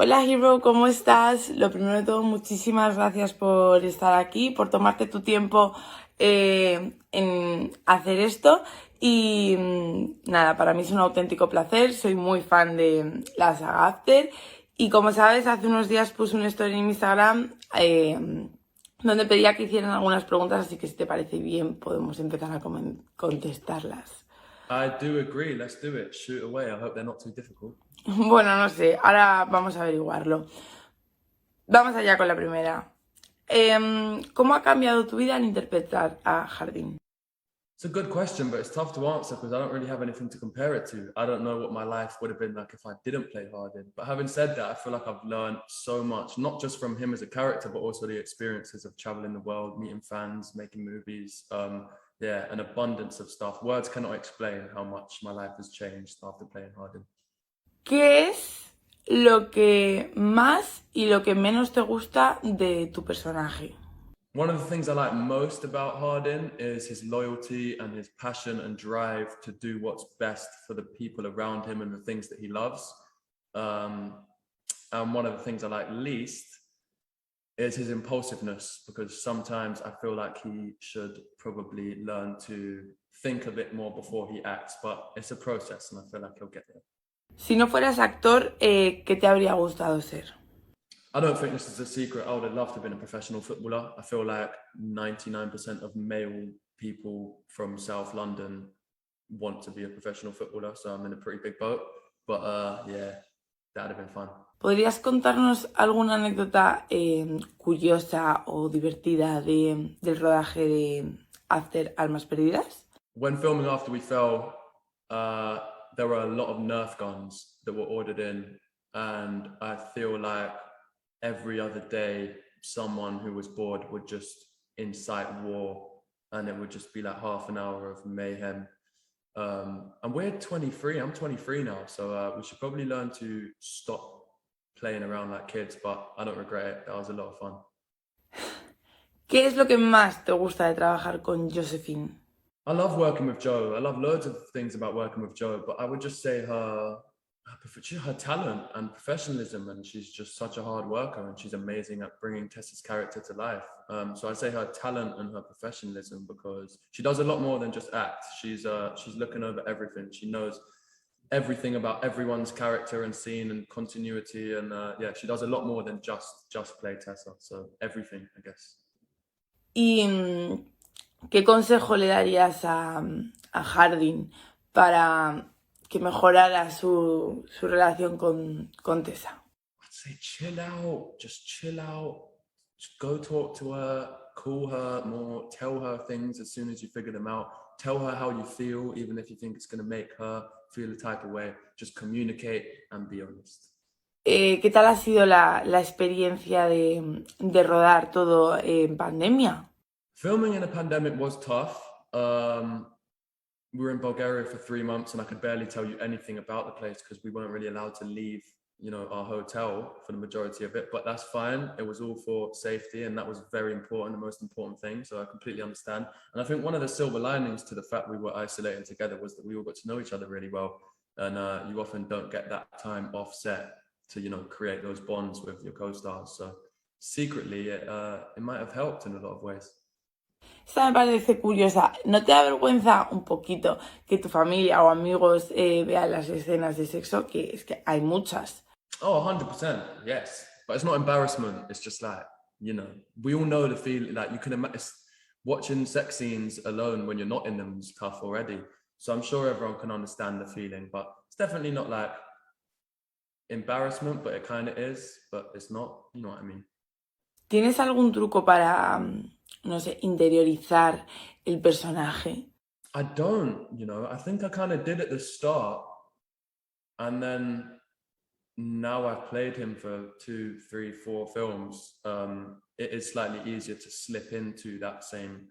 Hola Hero, ¿cómo estás? Lo primero de todo, muchísimas gracias por estar aquí, por tomarte tu tiempo en hacer esto y nada, para mí es un auténtico placer, soy muy fan de la saga After y como sabes, hace unos días puse una story en Instagram donde pedía que hicieran algunas preguntas, así que si te parece bien podemos empezar a contestarlas. I do agree. Let's do it. Shoot away. I hope they're not too difficult. Bueno, no sé, ahora vamos a averiguarlo. Vamos allá con la primera. ¿Cómo ha cambiado tu vida al interpretar a Jardín? It's a good question, but it's tough to answer because I don't really have anything to compare it to. I don't know what my life would have been like if I didn't play Hardin. But having said that, I feel like I've learned so much, not just from him as a character, but also the experiences of traveling the world, meeting fans, making movies. Yeah, an abundance of stuff. Words cannot explain how much my life has changed after playing Hardin. ¿Qué es lo que más y lo que menos te gusta de tu personaje? One of the things I like most about Hardin is his loyalty and his passion and drive to do what's best for the people around him and the things that he loves. And one of the things I like least is his impulsiveness, because sometimes I feel like he should probably learn to think a bit more before he acts, but it's a process and I feel like he'll get there. Si no fueras actor, ¿qué te habría gustado ser? I don't think this is a secret. I would have loved to have been a professional footballer. I feel like 99% of male people from South London want to be a professional footballer, so I'm in a pretty big boat. But yeah, that'd have been fun. ¿Podrías contarnos alguna anécdota curiosa o divertida del rodaje de After Almas Perdidas? When filming After We Fell, there were a lot of Nerf guns that were ordered in, and I feel like every other day someone who was bored would just incite war, and it would just be like half an hour of mayhem. And we're 23, I'm 23 now, so we should probably learn to stop playing around like kids, but I don't regret it. That was a lot of fun. ¿Qué es lo que más te gusta de trabajar con Josephine? I love working with Jo. I love loads of things about working with Jo, but I would just say her talent and professionalism, and she's just such a hard worker, and she's amazing at bringing Tessa's character to life. So I say her talent and her professionalism, because she does a lot more than just act. She's looking over everything. She knows everything about everyone's character and scene and continuity, and yeah, she does a lot more than just play Tessa. So everything, I guess. ¿Y qué consejo le darías a Hardin para que mejorara su relación con Tessa? I'd say chill out, just go talk to her, call her more, tell her things as soon as you figure them out, tell her how you feel, even if you think it's going to make her feel a type of way. Just communicate and be honest. ¿Qué tal ha sido la experiencia de rodar todo en pandemia? Filming in a pandemic was tough. We were in Bulgaria for 3 months, and I could barely tell you anything about the place because we weren't really allowed to leave, our hotel for the majority of it. But that's fine. It was all for safety, and that was very important, the most important thing. So I completely understand. And I think one of the silver linings to the fact we were isolating together was that we all got to know each other really well. And you often don't get that time offset to, create those bonds with your co-stars. So secretly, it might have helped in a lot of ways. Esta me parece curiosa. ¿No te da vergüenza un poquito que tu familia o amigos vean las escenas de sexo? Que es que hay muchas. Oh, 100%, yes. But it's not embarrassment. It's just like, we all know the feeling. Like, you can imagine watching sex scenes alone when you're not in them is tough already. So I'm sure everyone can understand the feeling, but it's definitely not like embarrassment, but it kind of is, but it's not, you know what I mean? ¿Tienes algún truco para, no sé, interiorizar el personaje? I don't, I think I kind of did at the start, and then now I've played him for 2, 3, 4 films. It is slightly easier to slip into that same,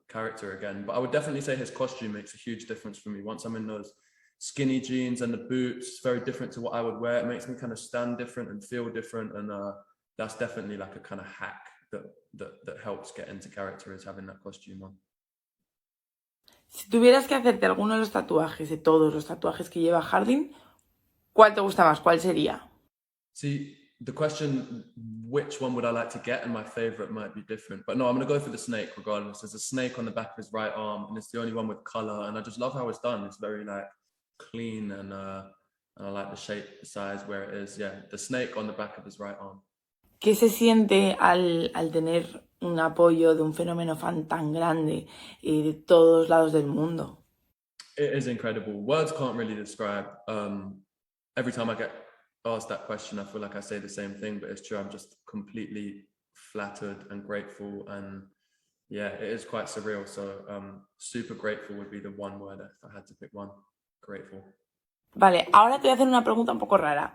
character again. But I would definitely say his costume makes a huge difference for me. Once I'm in those skinny jeans and the boots, very different to what I would wear. It makes me kind of stand different and feel different, and that's definitely like a kind of hack that helps get into character, is having that costume on. Si tuvieras que hacerte alguno de los tatuajes, de todos los tatuajes que lleva Hardin, ¿cuál te gusta más? ¿Cuál sería? See, the question, which one would I like to get, and my favorite might be different. But no, I'm going to go for the snake regardless. There's a snake on the back of his right arm, and it's the only one with color. And I just love how it's done. It's very like clean, and I like the shape, the size, where it is. Yeah, the snake on the back of his right arm. ¿Qué se siente al tener un apoyo de un fenómeno fan tan grande de todos lados del mundo? It is incredible. Words can't really describe. Every time I get asked that question, I feel like I say the same thing, but it's true. I'm just completely flattered and grateful, and yeah, it is quite surreal. So super grateful would be the one word if I had to pick one. Grateful. Vale, ahora te voy a hacer una pregunta un poco rara,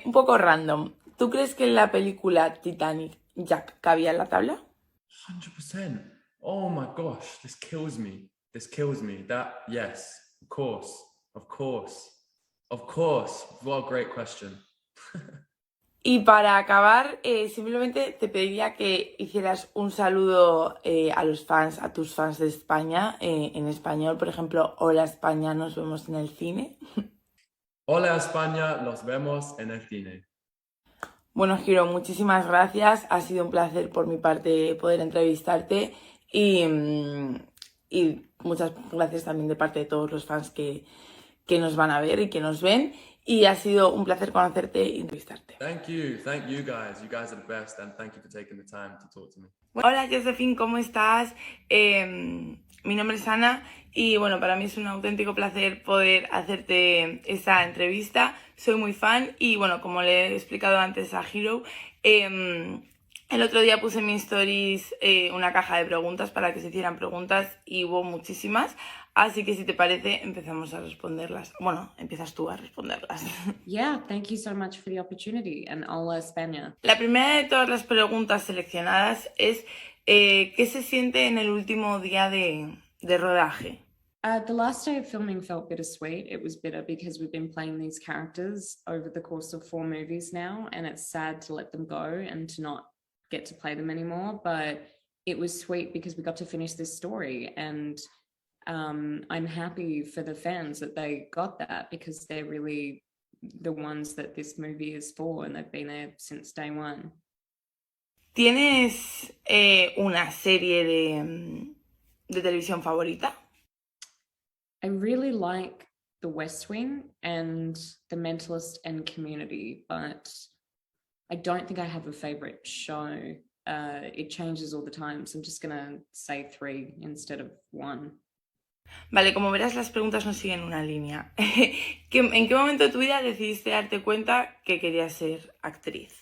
un poco random. ¿Tú crees que en la película Titanic Jack cabía en la tabla? 100%. Oh my gosh, this kills me. This kills me. That, yes, of course, of course, of course. What a great question. Y para acabar, simplemente te pediría que hicieras un saludo a los fans, a tus fans de España, en español, por ejemplo, hola España, nos vemos en el cine. Hola España, los vemos en el cine. Bueno, Hiro, muchísimas gracias. Ha sido un placer por mi parte poder entrevistarte y muchas gracias también de parte de todos los fans que nos van a ver y que nos ven. Y ha sido un placer conocerte y entrevistarte. Thank you guys. You guys are the best, and thank you for taking the time to talk to me. Hola Josephine, ¿cómo estás? Mi nombre es Ana y bueno, para mí es un auténtico placer poder hacerte esta entrevista. Soy muy fan y bueno, como le he explicado antes a Hiro, el otro día puse en mis stories una caja de preguntas para que se hicieran preguntas y hubo muchísimas. Así que si te parece, empezamos a responderlas. Bueno, empiezas tú a responderlas. Yeah, thank you so much for the opportunity, and hola España. La primera de todas las preguntas seleccionadas es ¿qué se siente en el último día de rodaje? The last day of filming felt bittersweet. It was bitter because we've been playing these characters over the course of 4 movies now, and it's sad to let them go and to not get to play them anymore. But it was sweet because we got to finish this story, and I'm happy for the fans that they got that, because they're really the ones that this movie is for, and they've been there since day one. ¿Tienes una serie de televisión favorita? I really like The West Wing and The Mentalist and Community, but I don't think I have a favorite show. It changes all the time, so I'm just gonna say 3 instead of 1. Vale, como verás, las preguntas no siguen una línea. ¿En qué momento de tu vida decidiste darte cuenta que querías ser actriz?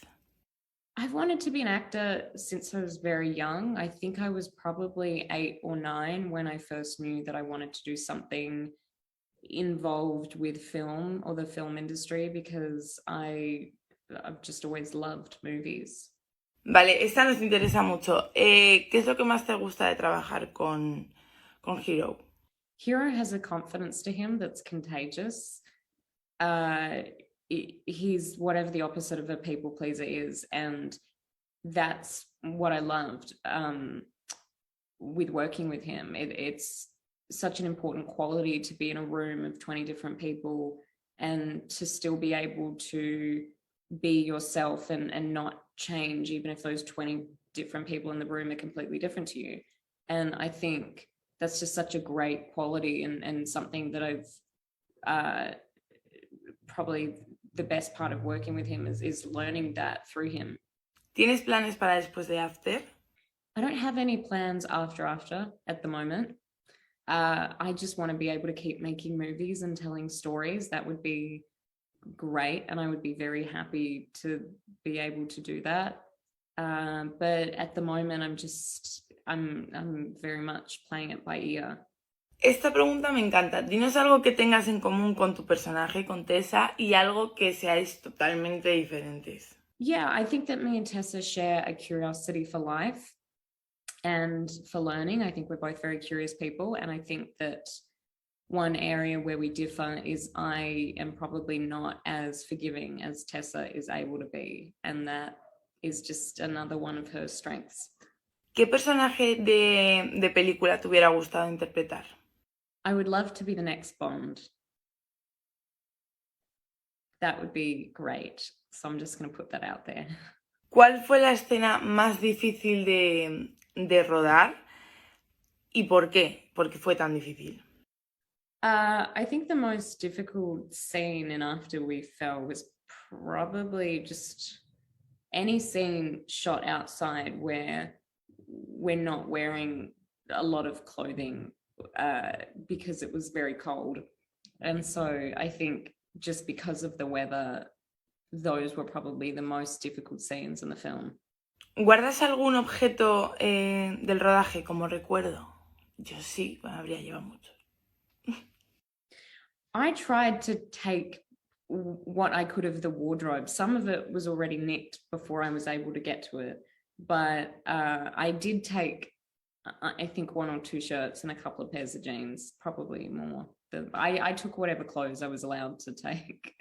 I've wanted to be an actor since I was very young. I think I was probably 8 or 9 when I first knew that I wanted to do something involved with film or the film industry, because I've just always loved movies. Vale, esta nos interesa mucho. ¿Qué es lo que más te gusta de trabajar con Hiro? Hiro has a confidence to him that's contagious. He's whatever the opposite of a people pleaser is, and that's what I loved with working with him. It's such an important quality to be in a room of 20 different people and to still be able to be yourself and not change, even if those 20 different people in the room are completely different to you. And I think that's just such a great quality, and something that I've probably the best part of working with him is learning that through him. ¿Tienes planes para después de After? I don't have any plans after at the moment. I just want to be able to keep making movies and telling stories. That would be great, and I would be very happy to be able to do that. But at the moment, I'm very much playing it by ear. Esta pregunta me encanta. Dinos algo que tengas en común con tu personaje, con Tessa, y algo que seáis totalmente diferentes. Yeah, I think that me and Tessa share a curiosity for life and for learning. I think we're both very curious people, and I think that one area where we differ is I am probably not as forgiving as Tessa is able to be, and that is just another one of her strengths. ¿Qué personaje de película te hubiera gustado interpretar? I would love to be the next Bond. That would be great. So I'm just going to put that out there. ¿Cuál fue la escena más difícil de rodar y por qué? ¿Por qué fue tan difícil? I think the most difficult scene in After We Fell was probably just any scene shot outside where we're not wearing a lot of clothing because it was very cold. And so I think just because of the weather, those were probably the most difficult scenes in the film. ¿Guardas algún objeto del rodaje como recuerdo? Yo sí, habría llevado mucho. I tried to take what I could of the wardrobe. Some of it was already nicked before I was able to get to it. But I did take, I think, 1 or 2 shirts and a couple of pairs of jeans, probably more. I took whatever clothes I was allowed to take.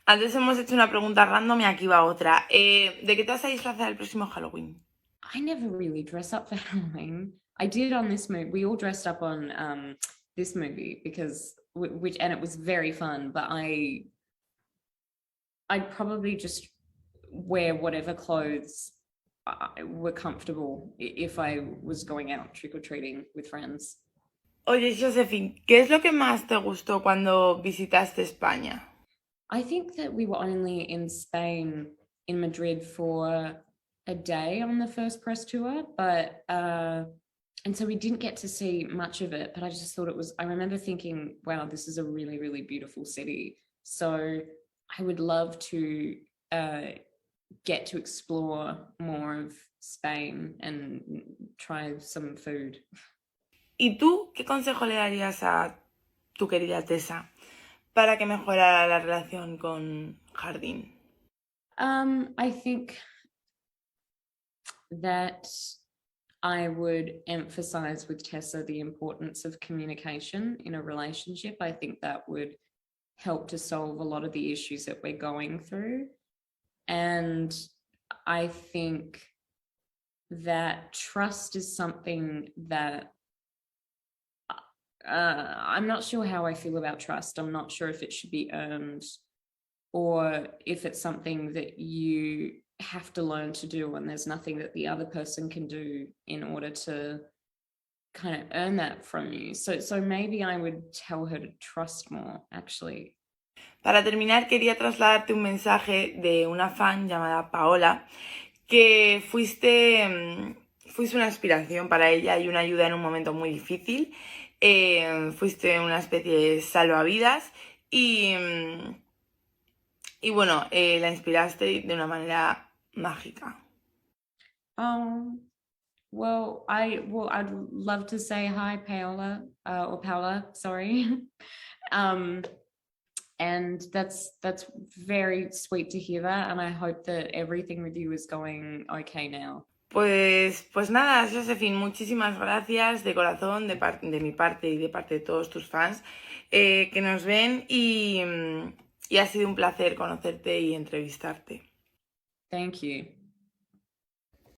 Antes hemos hecho una pregunta random y aquí va otra. ¿De qué te vas a disfrazar el próximo Halloween? I never really dress up for Halloween. I did on this movie. We all dressed up on this movie because and it was very fun. But I'd probably just wear whatever clothes were comfortable if I was going out trick-or-treating with friends. Oye, Josephine, ¿qué es lo que más te gustó cuando visitaste España? I think that we were only in Spain, in Madrid, for a day on the first press tour, but and so we didn't get to see much of it, but I just thought I remember thinking, wow, this is a really, really beautiful city. So I would love to get to explore more of Spain and try some food. ¿Y tú qué consejo le darías a tu querida Tessa para que mejorara la relación con Jardín? I think that I would emphasize with Tessa the importance of communication in a relationship. I think that would help to solve a lot of the issues that we're going through. And I think that trust is something that I'm not sure how I feel about trust. I'm not sure if it should be earned or if it's something that you have to learn to do and there's nothing that the other person can do in order to kind of earn that from you. So maybe I would tell her to trust more, actually. Para terminar, quería trasladarte un mensaje de una fan llamada Paola, que fuiste una inspiración para ella y una ayuda en un momento muy difícil. Fuiste una especie de salvavidas y bueno, la inspiraste de una manera mágica. Well, I'd love to say hi, Paola, or Paola, sorry. And that's very sweet to hear that, and I hope that everything with you is going okay now. Pues nada, Josephine, muchísimas gracias de corazón, de mi parte y de parte de todos tus fans que nos ven y ha sido un placer conocerte y entrevistarte. Thank you.